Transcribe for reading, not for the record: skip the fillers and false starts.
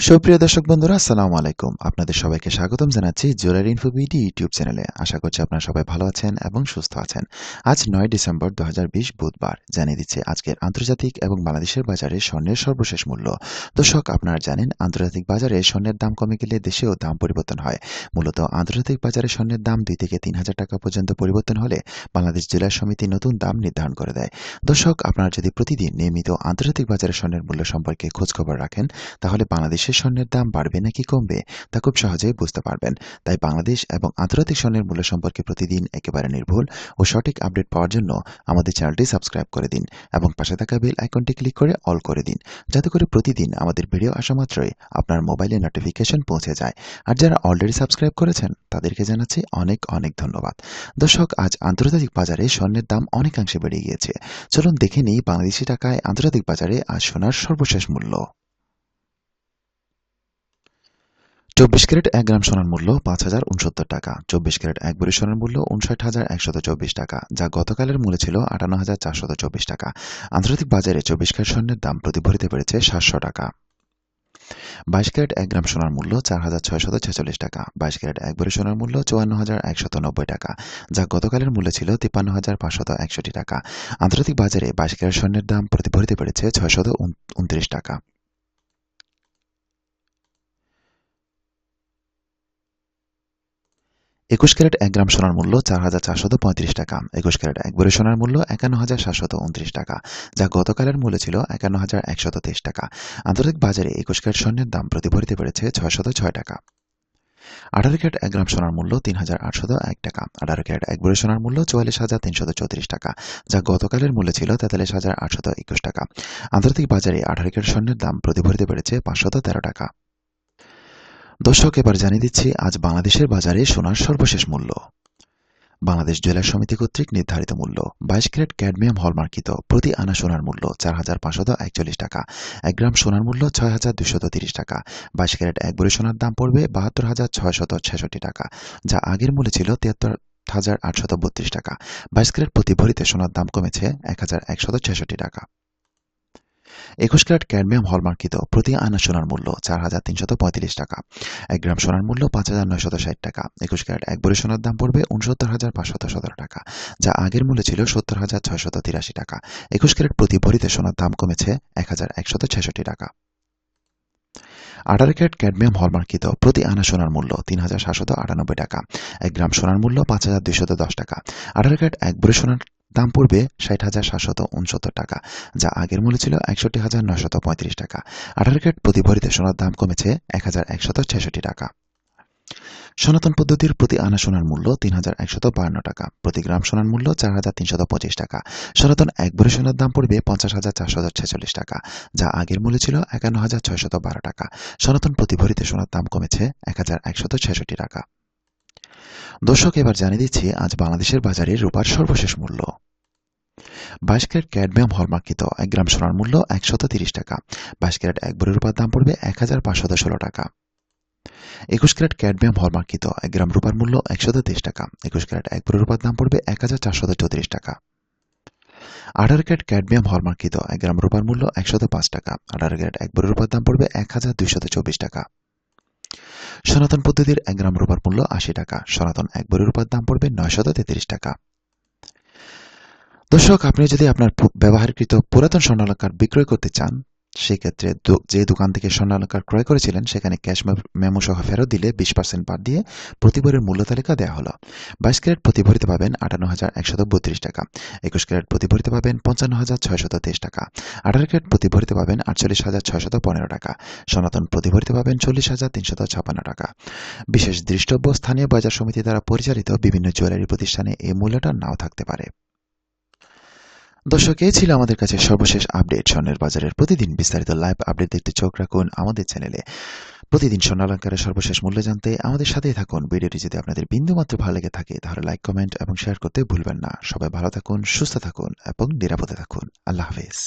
সুপ্রিয় দর্শক বন্ধুরা, আসসালামু আলাইকুম। আপনাদের সবাইকে স্বাগতম জানাচ্ছি জুয়েলারি ইনফো বিডি ইউটিউব চ্যানেলে। আশা করছি আপনারা সবাই ভালো আছেন এবং সুস্থ আছেন। আজ 9 ডিসেম্বর 2020 বুধবার। জানিয়ে দিচ্ছি আজকের আন্তর্জাতিক এবং বাংলাদেশের বাজারে স্বর্ণের সর্বশেষ মূল্য। দর্শক, আপনারা জানেন আন্তর্জাতিক বাজারে স্বর্ণের দাম কমে গেলে দেশেও দাম পরিবর্তন হয়। মূলত আন্তর্জাতিক বাজারে স্বর্ণের দাম 2 থেকে 3,000 টাকা পর্যন্ত পরিবর্তন হলে বাংলাদেশ জুয়েলার সমিতি নতুন দাম নির্ধারণ করে দেয়। দর্শক, আপনারা যদি প্রতিদিন নিয়মিত আন্তর্জাতিক বাজারে স্বর্ণের মূল্য সম্পর্কে খোঁজখবর রাখেন, তাহলে বাংলাদেশের স্বর্ণের দাম বাড়বে নাকি কমবে তা খুব সহজেই বুঝতে পারবেন। তাই বাংলাদেশ এবং আন্তর্জাতিক স্বর্ণের মূল্য সম্পর্কে প্রতিদিন একেবারে নির্ভুল ও সঠিক আপডেট পাওয়ার জন্য আমাদের চ্যানেলটি সাবস্ক্রাইব করে দিন এবং পাশে থাকা বেল আইকনটি ক্লিক করে অল করে দিন, যাতে করে প্রতিদিন আমাদের ভিডিও আসা মাত্রই আপনার মোবাইলে নোটিফিকেশন পৌঁছে যায়। আর যারা অলরেডি সাবস্ক্রাইব করেছেন তাদেরকে জানাচ্ছি অনেক অনেক ধন্যবাদ। দর্শক, আজ আন্তর্জাতিক বাজারে স্বর্ণের দাম অনেকাংশে বেড়ে গিয়েছে। চলুন দেখে নিই বাংলাদেশি টাকায় আন্তর্জাতিক বাজারে আজ সোনার সর্বশেষ মূল্য। 24 ক্যারেট 1 গ্রাম সোনার মূল্য 5,069 টাকা। 24 ক্যারেট 1 ভরি সোনার মূল্য 59,124 টাকা, যা গতকালের মূল্য ছিল 58,424 টাকা। আন্তর্জাতিক বাজারে 24 ক্যারেট স্বর্ণের দাম প্রতি ভরিতে বেড়েছে 700 টাকা। 22 ক্যারেট 1 গ্রাম সোনার মূল্য 4,646 টাকা। 22 ক্যারেট 1 ভরি সোনার মূল্য 54,190 টাকা, যা গতকালের মূল্য ছিল 53,561 টাকা। আন্তর্জাতিক বাজারে 22 ক্যারেট স্বর্ণের দাম প্রতি ভরিতে বেড়েছে 629 টাকা। 21 ক্যারেট 1 গ্রাম সোনার মূল্য 4,435 টাকা। 21 ক্যারেট 1 ভরি সোনার মূল্য 51,729 টাকা, যা গতকালের মূল্য ছিল 51,123 টাকা। আন্তর্জাতিক বাজারে 21 ক্যারেট স্বর্ণের দাম প্রতি ভরিতে বেড়েছে 606 টাকা। 18 ক্যারেট 1 গ্রাম সোনার মূল্য 3,801 টাকা। 18 ক্যারেট 1 ভরি সোনার মূল্য 44,334 টাকা, যা গতকালের মূল্য ছিল 43,821 টাকা। আন্তর্জাতিক বাজারে 18 ক্যারেট স্বর্ণের দাম প্রতি ভরিতে বেড়েছে 513 টাকা। দর্শক, এবার জানিয়ে দিচ্ছি আজ বাংলাদেশের বাজারে সোনার সর্বশেষ মূল্য। বাংলাদেশ জুয়েলার সমিতি কর্তৃক নির্ধারিত মূল্য: 22 ক্যারেট ক্যাডমিয়াম হলমার্কিত প্রতি আনা সোনার মূল্য 4,541 টাকা। 1 গ্রাম সোনার মূল্য 6,230 টাকা। 22 ক্যারেট 1 ভরি সোনার দাম পড়বে 72,666 টাকা, যা আগের মূল্য ছিল 73,832 টাকা। 22 ক্যারেট প্রতি ভরিতে সোনার দাম কমেছে 1,166 টাকা। 21 ক্যারেট ক্যাডমিয়াম হলমার্কিত প্রতি আনা সোনার মূল্য 4,335 টাকা। 1 গ্রাম সোনার মূল্য 5,960 টাকা। 21 ক্যারেট 1 ভরি সোনার দাম পড়বে 69,517 টাকা, যা আগের মূল্য ছিল 70,683 টাকা। 21 ক্যারেট প্রতি ভরিতে সোনার দাম কমেছে 1,166 টাকা। 18 ক্যারেট ক্যাডমিয়াম হলমার্কিত প্রতি আনা সোনার মূল্য 3,798 টাকা। 1 গ্রাম সোনার মূল্য 5,210 টাকা। 18 ক্যারেট 1 ভরি সোনার দাম পড়বে 60,769 টাকা, যা আগের মূল্য ছিল 61,935 টাকা। 18 ক্যারেট প্রতি ভরিতে সোনার দাম কমেছে 1,166 টাকা। সনাতন পদ্ধতির প্রতি আনা সোনার মূল্য 3,152 টাকা। প্রতি গ্রাম সোনার মূল্য 4,325 টাকা। সনাতন 1 ভরি সোনার দাম পড়বে 50,446 টাকা, যা আগের মূল্য ছিল 51,612 টাকা। সনাতন প্রতি ভরিতে সোনার দাম কমেছে 1,166 টাকা। দর্শক, এবার জানিয়ে দিচ্ছি আজ বাংলাদেশের বাজারে রূপার সর্বশেষ মূল্য। 22 ক্যারেট ক্যাডমিয়াম হলমার্কিত 1 গ্রাম সোনার মূল্য 130 টাকা। 22 ক্যারেট 1 ভরি রূপার দাম পড়বে 1,516 টাকা। 21 ক্যারেট ক্যাডমিয়াম হলমার্কিত 1 গ্রাম রূপার মূল্য 123 টাকা। 21 ক্যারেট 1 ভরি রূপার দাম পড়বে 1,434 টাকা। 18 ক্যারেট ক্যাডমিয়াম হলমার্কিত 1 গ্রাম রূপার মূল্য 105 টাকা। 18 ক্যারেট 1 ভরি রূপার দাম পড়বে 1,224 টাকা। সনাতন পদ্ধতির 1 গ্রাম রূপার মূল্য 80 টাকা। সনাতন 1 ভরি রূপার দাম পড়বে 933 টাকা। দর্শক, আপনি যদি আপনার ব্যবহারকৃত পুরাতন স্বর্ণালংকার বিক্রয় করতে চান, সেক্ষেত্রে যে দোকান থেকে স্বর্ণালংকার ক্রয় করেছিলেন সেখানে ক্যাশ মেমো সহ ফেরত দিলে 20% বাদ দিয়ে প্রতি ভরির মূল্য তালিকা দেওয়া হলো। 22 ক্যারেট প্রতি ভরিতে পাবেন 58,132 টাকা। 21 ক্যারেট প্রতি ভরিতে পাবেন 55,623 টাকা। 18 ক্যারেট প্রতি ভরিতে পাবেন 48,615 টাকা। সনাতন প্রতি ভরিতে পাবেন 40,356 টাকা। বিশেষ দৃষ্টব্য, স্থানীয় বাজার সমিতি দ্বারা পরিচালিত বিভিন্ন জুয়েলারি প্রতিষ্ঠানে এই মূল্যটা নাও থাকতে পারে। দর্শক, এই ছিল আমাদের কাছে সর্বশেষ আপডেট স্বর্ণের বাজারের। প্রতিদিন বিস্তারিত লাইভ আপডেট দেখতে চোখ রাখুন আমাদের চ্যানেলে। প্রতিদিন স্বর্ণালংকারের সর্বশেষ মূল্য জানতে আমাদের সাথেই থাকুন। ভিডিওটি যদি আপনাদের বিন্দুমাত্র ভালো লেগে থাকে তাহলে লাইক, কমেন্ট এবং শেয়ার করতে ভুলবেন না। সবাই ভালো থাকুন, সুস্থ থাকুন এবং নিরাপদে থাকুন। আল্লাহ হাফেজ।